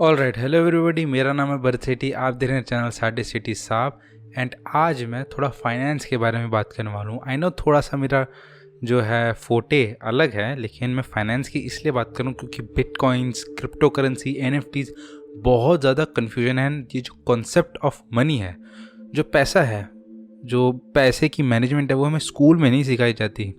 All right, hello everybody, मेरा नाम है भरत सेठी। आप देख रहे हैं चैनल साडे सिटी साहब। एंड आज मैं थोड़ा फाइनेंस के बारे में बात करने वाला हूँ। आई नो थोड़ा सा मेरा जो है फोटे अलग है, लेकिन मैं फाइनेंस की इसलिए बात करूँ क्योंकि बिटकॉइंस, क्रिप्टो करेंसी, एनएफटीज बहुत ज़्यादा कन्फ्यूजन है। ये जो कॉन्सेप्ट ऑफ मनी है, जो पैसा है, जो पैसे की मैनेजमेंट है, वो हमें स्कूल में नहीं सिखाई जाती।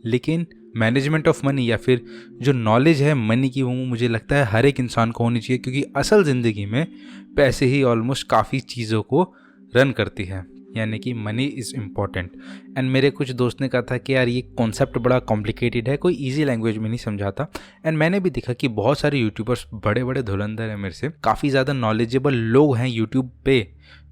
लेकिन मैनेजमेंट ऑफ मनी या फिर जो नॉलेज है मनी की, वो मुझे लगता है हर एक इंसान को होनी चाहिए, क्योंकि असल ज़िंदगी में पैसे ही ऑलमोस्ट काफ़ी चीज़ों को रन करती है। यानी कि मनी इज़ इम्पॉर्टेंट। एंड मेरे कुछ दोस्त ने कहा था कि यार ये कॉन्सेप्ट बड़ा कॉम्प्लिकेटेड है, कोई ईजी लैंग्वेज में नहीं समझाता। एंड मैंने भी देखा कि बहुत सारे यूट्यूबर्स बड़े बड़े धुरंधर हैं मेरे से, काफ़ी ज़्यादा नॉलेजेबल लोग हैं यूट्यूब पे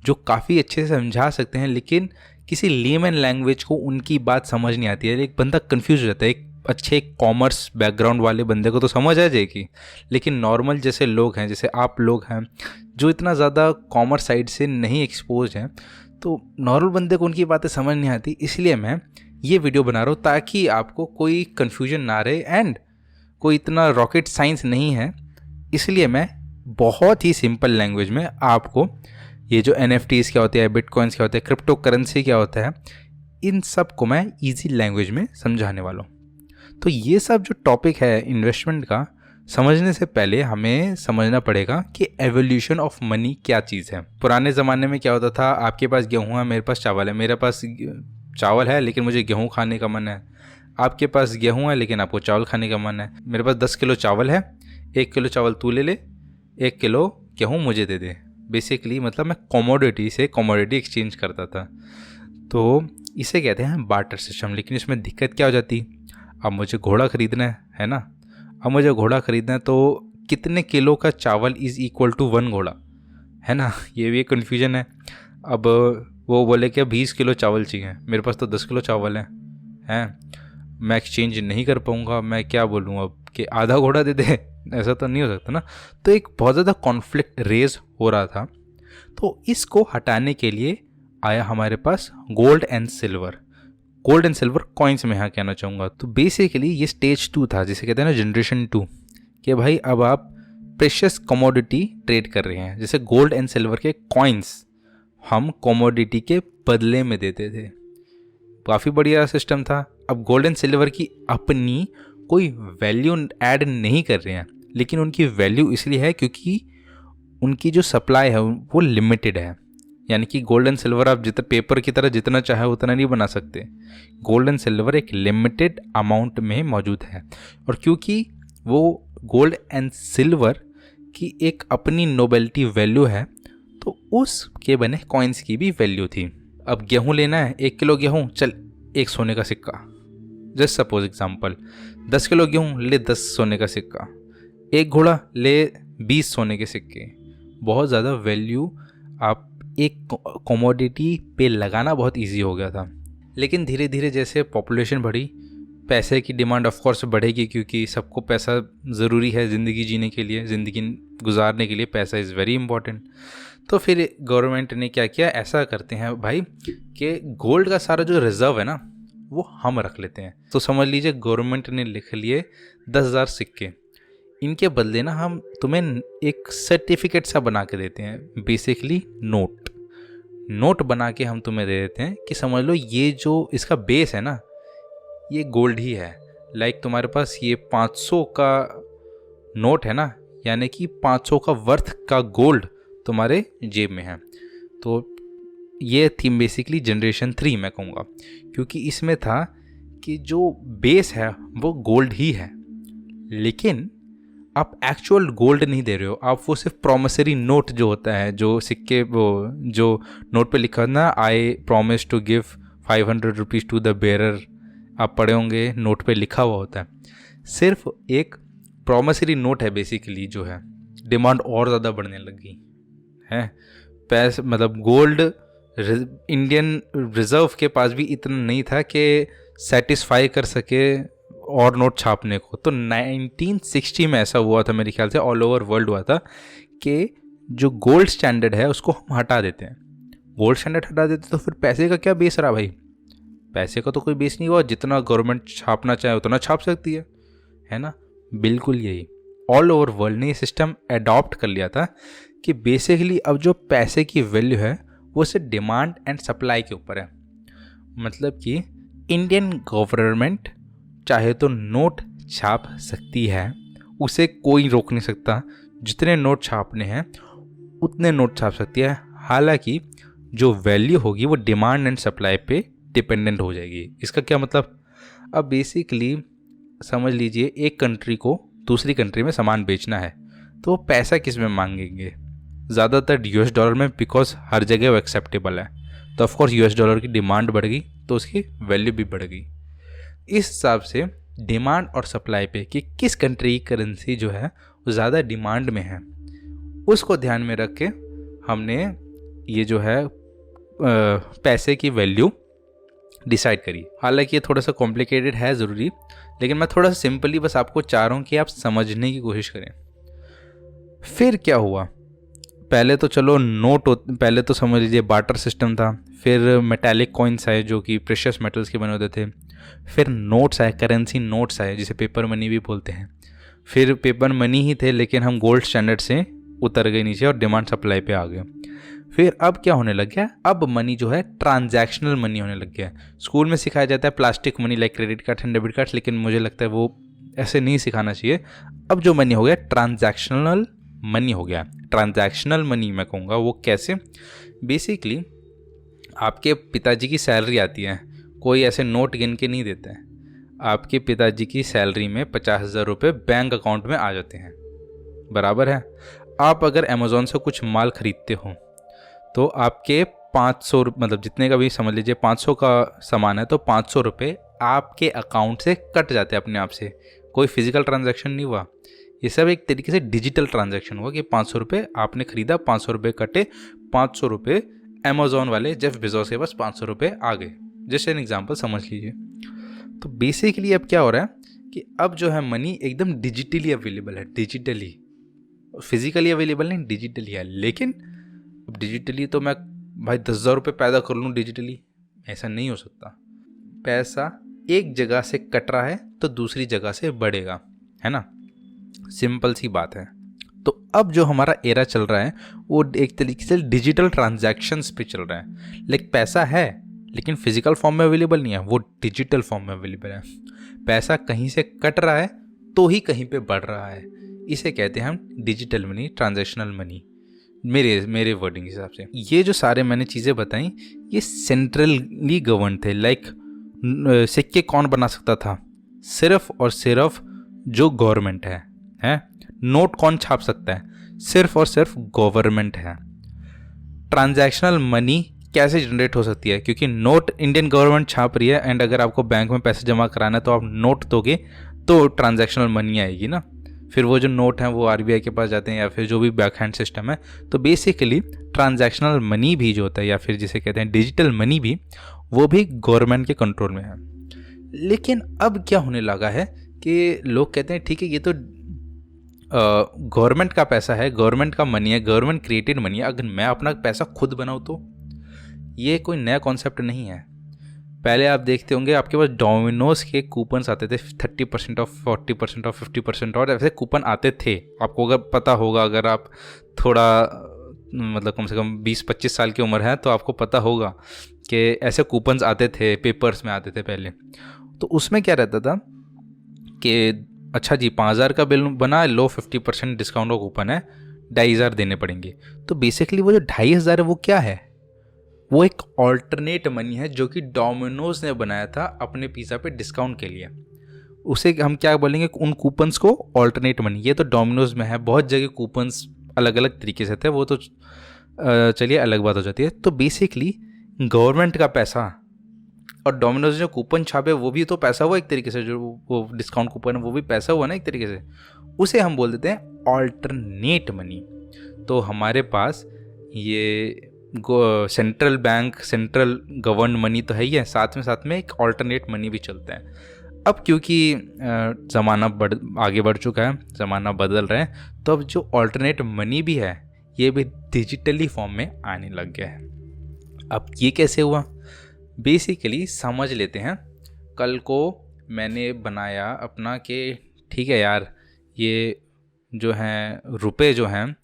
जो काफ़ी अच्छे से समझा सकते हैं, लेकिन किसी लेमन लैंग्वेज को उनकी बात समझ नहीं आती है। एक बंदा कन्फ्यूज हो जाता है। एक अच्छे कॉमर्स बैकग्राउंड वाले बंदे को तो समझ आ जाएगी, लेकिन नॉर्मल जैसे लोग हैं, जैसे आप लोग हैं जो इतना ज़्यादा कॉमर्स साइड से नहीं एक्सपोज हैं, तो नॉर्मल बंदे को उनकी बातें समझ नहीं आती। इसलिए मैं ये वीडियो बना रहा हूँ ताकि आपको कोई कन्फ्यूजन ना रहे। एंड कोई इतना रॉकेट साइंस नहीं है, इसलिए मैं बहुत ही सिंपल लैंग्वेज में आपको ये जो एनएफटीज़ क्या होते हैं, बिटकॉइंस क्या होते हैं, क्रिप्टो करेंसी क्या होता है, इन सब को मैं ईजी लैंग्वेज में समझाने वाला हूँ। तो ये सब जो टॉपिक है इन्वेस्टमेंट का, समझने से पहले हमें समझना पड़ेगा कि एवोल्यूशन ऑफ मनी क्या चीज़ है। पुराने ज़माने में क्या होता था, आपके पास गेहूँ है, मेरे पास चावल है। मेरे पास चावल है लेकिन मुझे गेहूँ खाने का मन है। आपके पास गेहूँ है लेकिन आपको चावल खाने का मन है। मेरे पास 10 किलो चावल है, 1 किलो चावल तू ले ले, 1 किलो गेहूँ मुझे दे दे। बेसिकली मतलब मैं कमोडिटी से कमोडिटी एक्सचेंज करता था। तो इसे कहते हैं बार्टर सिस्टम। लेकिन इसमें दिक्कत क्या हो जाती, अब मुझे घोड़ा ख़रीदना है ना। अब मुझे घोड़ा ख़रीदना है तो कितने किलो का चावल इज़ इक्वल टू 1 घोड़ा, है ना। ये भी एक कन्फ्यूजन है। अब वो बोले कि 20 किलो चावल चाहिए, मेरे पास तो 10 किलो चावल हैं, मैं एक्सचेंज नहीं कर पाऊँगा। मैं क्या बोलूँ अब कि आधा घोड़ा दे दे, ऐसा तो नहीं हो सकता ना। तो एक बहुत ज़्यादा कॉन्फ्लिक्ट रेज हो रहा था। तो इसको हटाने के लिए आया हमारे पास gold and silver. Gold and silver coins में यहाँ कहना चाहूँगा। तो बेसिकली ये स्टेज 2 था, जिसे कहते हैं ना जनरेशन 2, कि भाई अब आप प्रेशियस कमोडिटी ट्रेड कर रहे हैं। जैसे गोल्ड एंड सिल्वर के कॉइन्स हम कमोडिटी के बदले में देते थे, काफ़ी बढ़िया सिस्टम था। अब गोल्ड एंड सिल्वर की अपनी कोई वैल्यू ऐड नहीं कर रहे हैं, लेकिन उनकी वैल्यू इसलिए है क्योंकि उनकी जो सप्लाई है वो लिमिटेड है। यानी कि गोल्ड एंड सिल्वर आप जितना पेपर की तरह जितना चाहे उतना नहीं बना सकते। गोल्ड एंड सिल्वर एक लिमिटेड अमाउंट में मौजूद है, और क्योंकि वो गोल्ड एंड सिल्वर की एक अपनी नोबेलिटी वैल्यू है, तो उसके बने कॉइन्स की भी वैल्यू थी। अब गेहूँ लेना है, 1 किलो गेहूँ, चल 1 सोने का सिक्का। जस्ट सपोज एग्जाम्पल, 10 किलो गेहूँ ले 10 सोने का सिक्का, 1 घोड़ा ले 20 सोने के सिक्के। बहुत ज़्यादा वैल्यू आप एक कमोडिटी पे लगाना बहुत इजी हो गया था। लेकिन धीरे धीरे जैसे पॉपुलेशन बढ़ी, पैसे की डिमांड ऑफ कोर्स बढ़ेगी, क्योंकि सबको पैसा ज़रूरी है ज़िंदगी जीने के लिए, ज़िंदगी गुजारने के लिए पैसा इज़ वेरी इंपॉर्टेंट। तो फिर गवर्नमेंट ने क्या किया, ऐसा करते हैं भाई कि गोल्ड का सारा जो रिज़र्व है ना वो हम रख लेते हैं। तो समझ लीजिए गवर्नमेंट ने लिख लिए 10,000 सिक्के, इनके बदले ना हम तुम्हें एक सर्टिफिकेट सा बना के देते हैं, बेसिकली नोट बना के हम तुम्हें दे देते हैं कि समझ लो ये जो इसका बेस है ना ये गोल्ड ही है। लाइक तुम्हारे पास ये 500 का नोट है ना, यानी कि 500 का वर्थ का गोल्ड तुम्हारे जेब में है। तो ये थी बेसिकली जनरेशन 3 मैं कहूँगा, क्योंकि इसमें था कि जो बेस है वो गोल्ड ही है, लेकिन आप एक्चुअल गोल्ड नहीं दे रहे हो, आप वो सिर्फ प्रॉमिसरी नोट जो होता है, जो सिक्के, वो जो नोट पे लिखा ना, I promise to give 500 rupees to the bearer, आप पढ़े होंगे नोट पे लिखा हुआ होता है। सिर्फ एक प्रॉमिसरी नोट है बेसिकली जो है। डिमांड और ज़्यादा बढ़ने लगी है। पैसे मतलब गोल्ड इंडियन रिजर्व के पास भी इतना नहीं था कि सेटिस्फाई कर सके और नोट छापने को। तो 1960 में ऐसा हुआ था, मेरे ख्याल से ऑल ओवर वर्ल्ड हुआ था, कि जो गोल्ड स्टैंडर्ड है उसको हम हटा देते हैं। गोल्ड स्टैंडर्ड हटा देते तो फिर पैसे का क्या बेस रहा भाई? पैसे का तो कोई बेस नहीं हुआ, जितना गवर्नमेंट छापना चाहे उतना छाप सकती है ना। बिल्कुल यही। ऑल ओवर वर्ल्ड ने ये सिस्टम अडॉप्ट कर लिया था कि बेसिकली अब जो पैसे की वैल्यू है वो सिर्फ डिमांड एंड सप्लाई के ऊपर है। मतलब कि इंडियन गवर्नमेंट चाहे तो नोट छाप सकती है, उसे कोई रोक नहीं सकता। जितने नोट छापने हैं उतने नोट छाप सकती है। हालांकि जो वैल्यू होगी वो डिमांड एंड सप्लाई पे डिपेंडेंट हो जाएगी। इसका क्या मतलब, अब बेसिकली समझ लीजिए एक कंट्री को दूसरी कंट्री में सामान बेचना है तो वो पैसा किस में मांगेंगे, ज़्यादातर यूएस डॉलर में, बिकॉज हर जगह वो एक्सेप्टेबल है। तो ऑफकोर्स यूएस डॉलर की डिमांड बढ़ गई तो उसकी वैल्यू भी बढ़ गई। इस हिसाब से डिमांड और सप्लाई पे कि किस कंट्री की करेंसी जो है वो ज़्यादा डिमांड में है, उसको ध्यान में रख के हमने ये जो है पैसे की वैल्यू डिसाइड करी। हालांकि ये थोड़ा सा कॉम्प्लिकेटेड है ज़रूरी, लेकिन मैं थोड़ा सा सिंपली बस आपको चाह रहा हूँ कि आप समझने की कोशिश करें। फिर क्या हुआ, पहले तो चलो पहले तो समझ लीजिए बार्टर सिस्टम था, फिर मेटालिक कॉइन्स आए जो कि प्रेशियस मेटल्स के बने होते थे, फिर नोट्स आए, करेंसी नोट्स आए जिसे पेपर मनी भी बोलते हैं। फिर पेपर मनी ही थे लेकिन हम गोल्ड स्टैंडर्ड से उतर गए नीचे और डिमांड सप्लाई पे आ गए। फिर अब क्या होने लग गया, अब मनी जो है ट्रांजैक्शनल मनी होने लग गया। स्कूल में सिखाया जाता है plastic money like credit card and debit cards, लेकिन मुझे लगता है वो ऐसे नहीं सिखाना चाहिए। अब जो मनी हो गया ट्रांजैक्शनल मनी हो गया। ट्रांजैक्शनल मनी मैं कहूँगा वो कैसे, बेसिकली आपके पिताजी की सैलरी आती है, कोई ऐसे नोट गिन के नहीं देते हैं। आपके पिताजी की सैलरी में 50,000 रुपये बैंक अकाउंट में आ जाते हैं, बराबर है। आप अगर अमेज़ॉन से कुछ माल खरीदते हो तो आपके 500 मतलब जितने का भी समझ लीजिए 500 का सामान है तो 500 रुपये आपके अकाउंट से कट जाते हैं अपने आप से। कोई फिजिकल ट्रांजैक्शन नहीं हुआ, ये सब एक तरीके से डिजिटल ट्रांजैक्शन हुआ कि 500 रुपये आपने खरीदा, 500 रुपये कटे, 500 रुपये अमेज़ॉन वाले जेफ बेजोस के पास 500 रुपये आ गए। जस्ट एन एग्जाम्पल समझ लीजिए। तो बेसिकली अब क्या हो रहा है कि अब जो है मनी एकदम डिजिटली अवेलेबल है, डिजिटली, फिजिकली अवेलेबल नहीं, डिजिटली है। लेकिन अब डिजिटली तो मैं भाई 10,000 रुपये पैदा कर लूँ डिजिटली, ऐसा नहीं हो सकता। पैसा एक जगह से कट रहा है तो दूसरी जगह से बढ़ेगा, है ना, सिंपल सी बात है। तो अब जो हमारा एरा चल रहा है वो एक तरीके से डिजिटल ट्रांजैक्शंस पे चल रहा है। लाइक पैसा है लेकिन फिजिकल फॉर्म में अवेलेबल नहीं है, वो डिजिटल फॉर्म में अवेलेबल है। पैसा कहीं से कट रहा है तो ही कहीं पे बढ़ रहा है, इसे कहते हैं हम डिजिटल मनी, ट्रांजैक्शनल मनी, मेरे वर्डिंग के हिसाब से। ये जो सारे मैंने चीज़ें बताई ये सेंट्रली गवर्न थे। लाइक सिक्के कौन बना सकता था, सिर्फ और सिर्फ जो गवर्नमेंट है। नोट कौन छाप सकता है, सिर्फ और सिर्फ गवर्नमेंट है। ट्रांजैक्शनल मनी कैसे जनरेट हो सकती है, क्योंकि नोट इंडियन गवर्नमेंट छाप रही है एंड अगर आपको बैंक में पैसे जमा कराना है तो आप नोट दोगे तो ट्रांजैक्शनल मनी आएगी ना। फिर वो जो नोट हैं वो आरबीआई के पास जाते हैं या फिर जो भी बैक हैंड सिस्टम है। तो बेसिकली ट्रांजैक्शनल मनी भी जो होता है या फिर जिसे कहते हैं डिजिटल मनी भी, वो भी गवर्नमेंट के कंट्रोल में है। लेकिन अब क्या होने लगा है कि लोग कहते हैं ठीक है ये तो गवर्नमेंट का पैसा है, गवर्नमेंट का मनी है, गवर्नमेंट क्रिएटेड मनी है, अगर मैं अपना पैसा खुद बनाऊँ तो ये कोई नया कॉन्सेप्ट नहीं है। पहले आप देखते होंगे आपके पास डोमिनोज के कूपन्स आते थे, 30% ऑफ, 40% ऑफ, 50% और ऐसे कूपन आते थे। आपको अगर पता होगा, अगर आप थोड़ा मतलब कम से कम 20-25 साल की उम्र है तो आपको पता होगा कि ऐसे कूपन्स आते थे, पेपर्स में आते थे पहले। तो उसमें क्या रहता था कि अच्छा जी 5,000 का बिल बना लो, 50% डिस्काउंट का कूपन है, 2,500 देने पड़ेंगे। तो बेसिकली वो जो 2,500 है वो क्या है, वो एक ऑल्टरनेट मनी है जो कि डोमिनोज ने बनाया था अपने पिज़्ज़ा पे डिस्काउंट के लिए। उसे हम क्या बोलेंगे, उन कूपन्स को ऑल्टरनेट मनी। ये तो डोमिनोज में है, बहुत जगह कूपन्स अलग अलग तरीके से थे, वो तो चलिए अलग बात हो जाती है। तो बेसिकली गवर्नमेंट का पैसा और डोमिनोज जो कूपन छापे वो भी तो पैसा हुआ एक तरीके से, जो वो डिस्काउंट कूपन है वो भी पैसा हुआ ना एक तरीके से, उसे हम बोल देते हैं ऑल्टरनेट मनी। तो हमारे पास ये central bank, central govern money तो है ही है, साथ में एक ऑल्टरनेट मनी भी चलता है। अब क्योंकि ज़माना आगे बढ़ चुका है, ज़माना बदल रहा है, तो अब जो ऑल्टरनेट मनी भी है ये भी डिजिटली फॉर्म में आने लग गया है। अब ये कैसे हुआ, बेसिकली समझ लेते हैं। कल को मैंने बनाया अपना कि ठीक है यार ये जो हैं रुपए जो हैं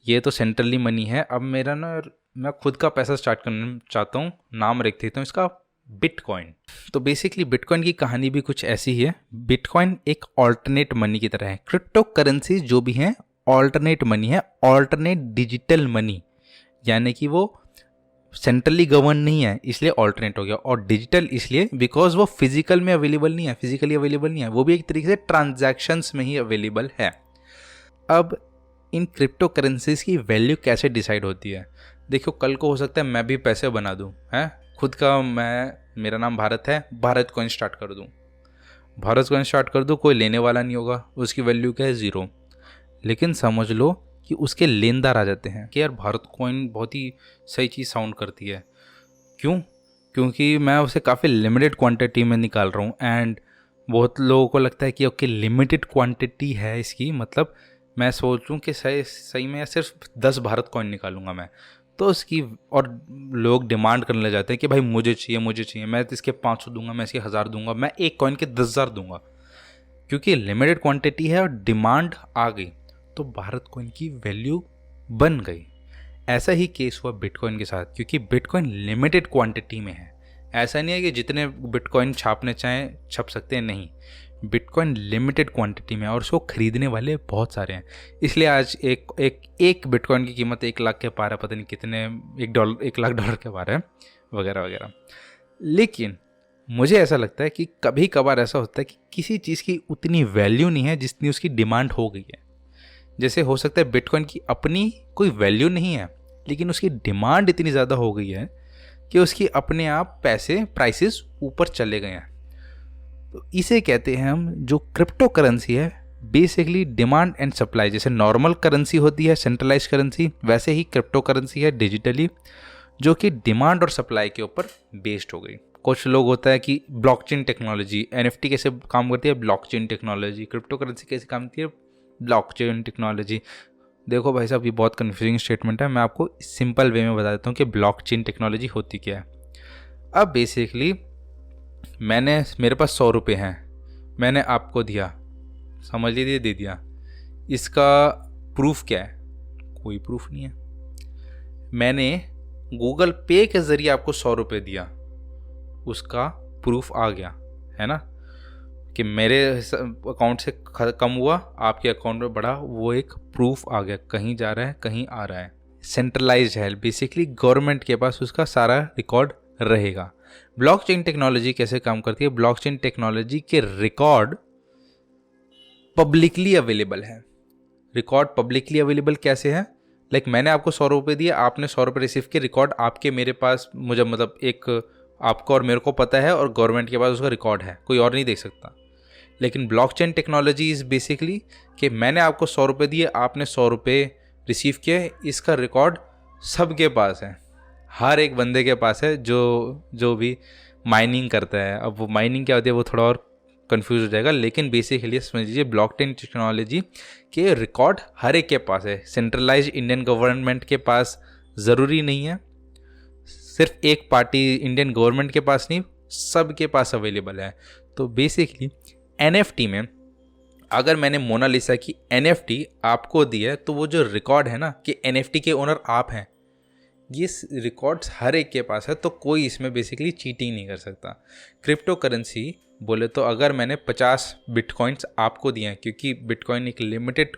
ये तो सेंट्रली मनी है। अब मेरा ना मैं खुद का पैसा स्टार्ट करना चाहता हूँ, नाम रख देता हूँ इसका बिटकॉइन। तो बेसिकली बिटकॉइन की कहानी भी कुछ ऐसी ही है। बिटकॉइन एक ऑल्टरनेट मनी की तरह है। क्रिप्टो करेंसी जो भी हैं ऑल्टरनेट मनी है, ऑल्टरनेट डिजिटल मनी, यानी कि वो सेंट्रली गवर्न नहीं है इसलिए ऑल्टरनेट हो गया, और डिजिटल इसलिए बिकॉज वो फिजिकली अवेलेबल नहीं है, वो भी एक तरीके से ट्रांजैक्शंस में ही अवेलेबल है। अब इन क्रिप्टो करेंसीज की वैल्यू कैसे डिसाइड होती है? देखो, कल को हो सकता है मैं भी पैसे बना दूं, हैं खुद का, मेरा नाम भारत है, भारत कॉइन स्टार्ट कर दूं, कोई लेने वाला नहीं होगा, उसकी वैल्यू क्या है? 0। लेकिन समझ लो कि उसके लेनदार आ जाते हैं कि यार भारत कॉइन बहुत ही सही चीज़ साउंड करती है। क्यों? क्योंकि मैं उसे काफ़ी लिमिटेड क्वांटिटी में निकाल रहा हूँ, एंड बहुत लोगों को लगता है कि ओके लिमिटेड क्वांटिटी है इसकी, मतलब मैं सोचूं कि सही में सिर्फ 10 भारत कॉइन निकालूंगा मैं, तो उसकी, और लोग डिमांड करने लग जाते हैं कि भाई मुझे चाहिए, मैं इसके 500 दूंगा, मैं इसके 1000 दूंगा, मैं एक कॉइन के 10,000 दूंगा, क्योंकि लिमिटेड क्वांटिटी है और डिमांड आ गई तो भारत कॉइन की वैल्यू बन गई। ऐसा ही केस हुआ बिटकॉइन के साथ, क्योंकि बिटकॉइन लिमिटेड क्वांटिटी में है। ऐसा नहीं है कि जितने बिटकॉइन छापने चाहें छप सकते हैं, नहीं, बिटकॉइन लिमिटेड क्वांटिटी में है और उसको खरीदने वाले बहुत सारे हैं। इसलिए आज एक बिटकॉइन की कीमत 1 लाख के पार है, पता नहीं कितने, $1 लाख के पार है, वगैरह वगैरह। लेकिन मुझे ऐसा लगता है कि कभी कभार ऐसा होता है कि किसी चीज़ की उतनी वैल्यू नहीं है जितनी उसकी डिमांड हो गई है। जैसे हो सकता है बिटकॉइन की अपनी कोई वैल्यू नहीं है, लेकिन उसकी डिमांड इतनी ज़्यादा हो गई है कि उसकी अपने आप प्राइसेस ऊपर चले गए हैं। तो इसे कहते हैं हम, जो क्रिप्टो करेंसी है बेसिकली डिमांड एंड सप्लाई। जैसे नॉर्मल करेंसी होती है सेंट्रलाइज करेंसी, वैसे ही क्रिप्टो करेंसी है डिजिटली, जो कि डिमांड और सप्लाई के ऊपर बेस्ड हो गई। कुछ लोग होता है कि ब्लॉकचेन टेक्नोलॉजी, NFT कैसे काम करती है? Blockchain technology. क्रिप्टो करेंसी कैसे काम करती है? Blockchain technology. देखो भाई साहब, ये बहुत कन्फ्यूजिंग स्टेटमेंट है, मैं आपको सिंपल वे में बता देता हूँ कि ब्लॉकचेन टेक्नोलॉजी होती क्या है। अब बेसिकली मेरे पास 100 रुपये हैं, मैंने आपको दिया, समझ लीजिए दे दिया, इसका प्रूफ क्या है? कोई प्रूफ नहीं है। मैंने गूगल पे के ज़रिए आपको 100 रुपये दिया, उसका प्रूफ आ गया है ना, कि मेरे अकाउंट से कम हुआ आपके अकाउंट में बढ़ा, वो एक प्रूफ आ गया, कहीं जा रहा है कहीं आ रहा है। सेंट्रलाइज्ड है, बेसिकली गवर्नमेंट के पास उसका सारा रिकॉर्ड रहेगा। ब्लॉकचेन टेक्नोलॉजी कैसे काम करती है? ब्लॉकचेन टेक्नोलॉजी के रिकॉर्ड पब्लिकली अवेलेबल है। रिकॉर्ड पब्लिकली अवेलेबल कैसे है? लाइक मैंने आपको 100 रुपये दिए, आपने 100 रुपये रिसीव किए, रिकॉर्ड आपके मेरे पास, मुझे मतलब एक आपको और मेरे को पता है, और गवर्नमेंट के पास उसका रिकॉर्ड है, कोई और नहीं देख सकता। लेकिन ब्लॉकचेन टेक्नोलॉजी इज़ बेसिकली कि मैंने आपको 100 रुपये दिए, आपने 100 रुपये रिसीव किए, इसका रिकॉर्ड सबके पास है, हर एक बंदे के पास है जो भी माइनिंग करता है। अब वो माइनिंग क्या होती है वो थोड़ा और कंफ्यूज हो जाएगा, लेकिन बेसिकली समझ लीजिए ब्लॉकचेन टेक्नोलॉजी के रिकॉर्ड हर एक के पास है। सेंट्रलाइज इंडियन गवर्नमेंट के पास ज़रूरी नहीं है, सिर्फ एक पार्टी इंडियन गवर्नमेंट के पास नहीं, सबके पास अवेलेबल है। तो बेसिकली NFT में अगर मैंने मोनालिसा की NFT आपको दी है, तो वो जो रिकॉर्ड है ना कि NFT के ओनर आप हैं, ये रिकॉर्ड्स हर एक के पास है, तो कोई इसमें बेसिकली चीटिंग नहीं कर सकता। क्रिप्टो करेंसी बोले तो अगर मैंने 50 बिटकॉइंस आपको दिए हैं, क्योंकि बिटकॉइन एक लिमिटेड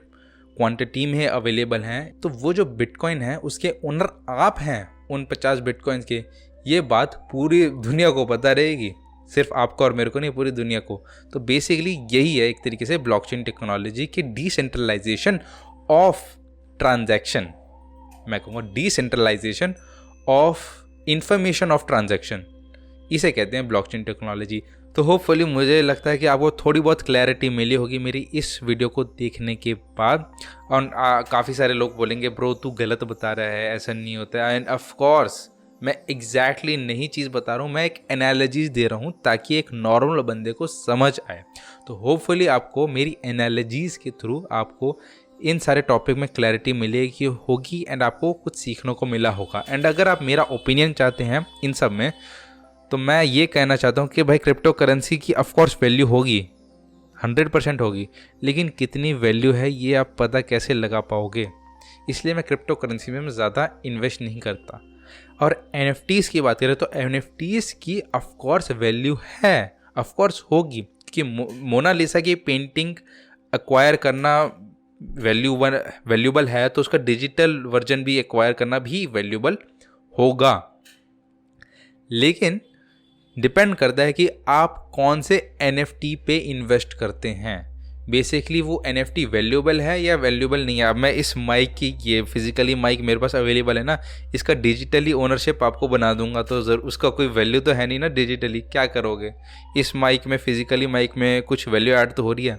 क्वांटिटी में अवेलेबल हैं, तो वो जो बिटकॉइन है उसके ओनर आप हैं उन 50 बिटकॉइंस के। ये बात पूरी दुनिया को पता रहेगी, सिर्फ आपको और मेरे को नहीं, पूरी दुनिया को। तो बेसिकली यही है एक तरीके से ब्लॉकचेन टेक्नोलॉजी की डिसेंट्रलाइजेशन ऑफ ट्रांजैक्शन, मैं कहूँगा decentralisation of information of transaction, इसे कहते हैं ब्लॉकचेन टेक्नोलॉजी। तो होपफुली मुझे लगता है कि आपको थोड़ी बहुत क्लैरिटी मिली होगी मेरी इस वीडियो को देखने के बाद। और काफ़ी सारे लोग बोलेंगे ब्रो तू गलत बता रहा है, ऐसा नहीं होता है, एंड ऑफ कोर्स मैं एग्जैक्टली नहीं चीज़ बता रहा हूँ, मैं एक एनालॉजीज दे रहा हूँ ताकि एक नॉर्मल बंदे को समझ आए। तो होपफुली आपको मेरी एनालॉजीज के थ्रू आपको इन सारे टॉपिक में क्लैरिटी मिलेगी होगी, एंड आपको कुछ सीखने को मिला होगा। एंड अगर आप मेरा ओपिनियन चाहते हैं इन सब में, तो मैं ये कहना चाहता हूँ कि भाई क्रिप्टो करेंसी की ऑफकोर्स वैल्यू होगी, 100% होगी, लेकिन कितनी वैल्यू है ये आप पता कैसे लगा पाओगे। इसलिए मैं क्रिप्टो करेंसी में ज़्यादा इन्वेस्ट नहीं करता। और NFTs की बात करें तो NFTs की ऑफकोर्स वैल्यू है, ऑफकोर्स होगी, कि मोनालिसा की पेंटिंग एक्वायर करना वैल्यूबल है, तो उसका डिजिटल वर्जन भी एक्वायर करना भी वैल्यूबल होगा। लेकिन डिपेंड करता है कि आप कौन से NFT पे इन्वेस्ट करते हैं। बेसिकली वो NFT वैल्यूबल है या वैल्यूबल नहीं है। अब मैं इस माइक की, ये फिजिकली माइक मेरे पास अवेलेबल है ना, इसका डिजिटली ओनरशिप आपको बना दूंगा तो उसका कोई वैल्यू तो है नहीं ना। डिजिटली क्या करोगे इस माइक में, फिजिकली माइक में कुछ वैल्यू ऐड तो हो रही है,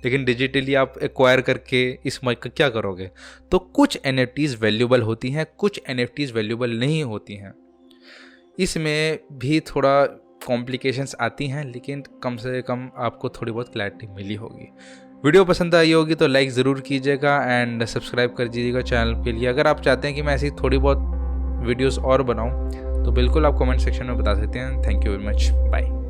लेकिन डिजिटली आप एक्वायर करके इस माइक का क्या करोगे। तो कुछ NFTs वैल्यूबल होती हैं, कुछ NFTs वैल्यूबल नहीं होती हैं। इसमें भी थोड़ा कॉम्प्लिकेशंस आती हैं, लेकिन कम से कम आपको थोड़ी बहुत क्लैरिटी मिली होगी। वीडियो पसंद आई होगी तो लाइक ज़रूर कीजिएगा एंड सब्सक्राइब कर दीजिएगा चैनल के लिए। अगर आप चाहते हैं कि मैं ऐसी थोड़ी बहुत वीडियोस और बनाऊं तो बिल्कुल आप कमेंट सेक्शन में बता सकते हैं। Thank you very much, bye.